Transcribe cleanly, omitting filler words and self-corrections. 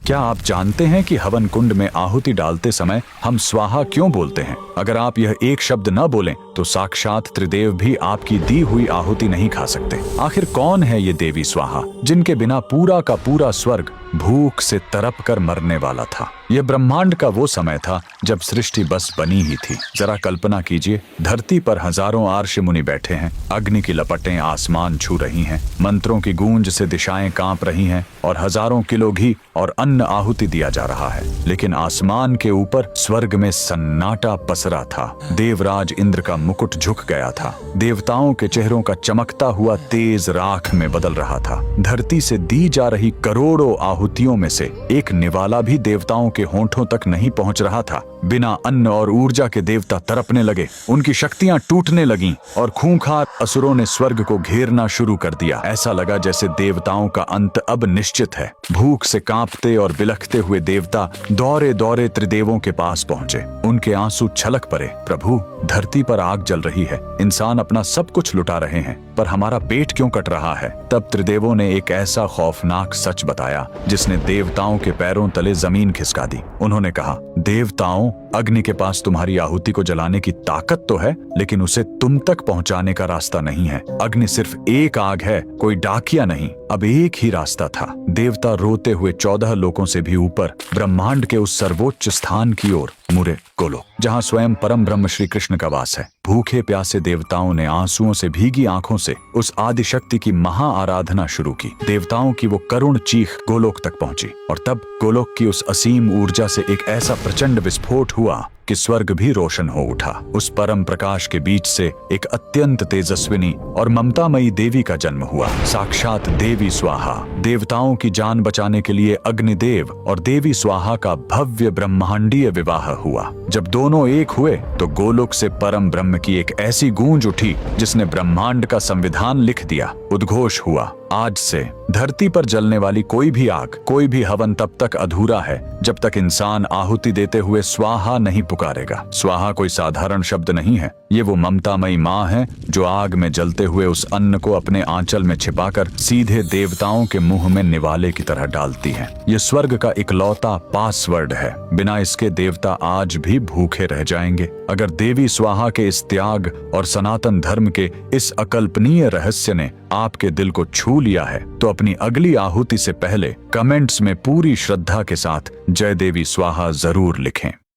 क्या आप जानते हैं कि हवन कुंड में आहुति डालते समय हम स्वाहा क्यों बोलते हैं? अगर आप यह एक शब्द न बोलें तो साक्षात त्रिदेव भी आपकी दी हुई आहुति नहीं खा सकते। आखिर कौन है ये देवी स्वाहा, जिनके बिना पूरा का पूरा स्वर्ग भूख से तड़प कर मरने वाला था? यह ब्रह्मांड का वो समय था जब सृष्टि बस बनी ही थी। जरा कल्पना कीजिए, धरती पर हजारों आर्ष मुनि बैठे हैं, अग्नि की लपटें आसमान छू रही हैं, मंत्रों की गूंज से दिशाएं कांप रही हैं और हजारों किलो घी और अन्न आहुति दिया जा रहा है। लेकिन आसमान के ऊपर स्वर्ग में सन्नाटा पसरा था। देवराज इंद्र का मुकुट झुक गया था। देवताओं के चेहरों का चमकता हुआ तेज राख में बदल रहा था। धरती से दी जा रही करोड़ों आहुतियों में से एक निवाला भी देवताओं के होंठों तक नहीं पहुंच रहा था। बिना अन्न और ऊर्जा के देवता तड़पने लगे, उनकी शक्तियां टूटने लगीं और खूंखार असुरों ने स्वर्ग को घेरना शुरू कर दिया। ऐसा लगा जैसे देवताओं का अंत अब निश्चित है। भूख से कांपते और बिलखते हुए देवता दौड़े दौड़े त्रिदेवों के पास पहुंचे। उनके आंसू छलक पड़े। प्रभु, धरती पर आग जल रही है, इंसान अपना सब कुछ लुटा रहे हैं, पर हमारा पेट क्यों कट रहा है? तब त्रिदेवों ने एक ऐसा खौफनाक सच बताया जिसने देवताओं के पैरों तले जमीन खिसका दी। उन्होंने कहा, देवताओं, अग्नि के पास तुम्हारी आहुति को जलाने की ताकत तो है, लेकिन उसे तुम तक पहुंचाने का रास्ता नहीं है। अग्नि सिर्फ एक आग है, कोई डाकिया नहीं। अब एक ही रास्ता था। देवता रोते हुए 14 लोकों से भी ऊपर ब्रह्मांड के उस सर्वोच्च स्थान की ओर मुड़े, गोलोक, जहां स्वयं परम ब्रह्म श्री कृष्ण का वास है। भूखे प्यासे देवताओं ने आंसुओं से भीगी आंखों से उस आदिशक्ति की महा आराधना शुरू की। देवताओं की वो करुण चीख गोलोक तक पहुंची और तब गोलोक की उस असीम ऊर्जा से एक ऐसा प्रचंड विस्फोट हुआ कि स्वर्ग भी रोशन हो उठा। उस परम प्रकाश के बीच से एक अत्यंत तेजस्विनी और ममतामयी देवी का जन्म हुआ। साक्षात देवी स्वाहा। देवताओं की जान बचाने के लिए अग्निदेव और देवी स्वाहा का भव्य ब्रह्मांडीय विवाह हुआ। जब दोनों एक हुए तो गोलोक से परम ब्रह्म की एक ऐसी गूंज उठी जिसने ब्रह्मांड का संविधान लिख दिया। उद्घोष हुआ, आज से धरती पर जलने वाली कोई भी आग, कोई भी हवन तब तक अधूरा है जब तक इंसान आहुति देते हुए स्वाहा नहीं पुकारेगा। स्वाहा कोई साधारण शब्द नहीं है, ये वो ममतामयी माँ है जो आग में जलते हुए उस अन्न को अपने आंचल में छिपाकर सीधे देवताओं के मुंह में निवाले की तरह डालती है। ये स्वर्ग का इकलौता पासवर्ड है। बिना इसके देवता आज भी भूखे रह जाएंगे। अगर देवी स्वाहा के इस त्याग और सनातन धर्म के इस अकल्पनीय रहस्य ने आपके दिल को छू लिया है तो अपनी अगली आहुति से पहले कमेंट्स में पूरी श्रद्धा के साथ जय देवी स्वाहा जरूर लिखें।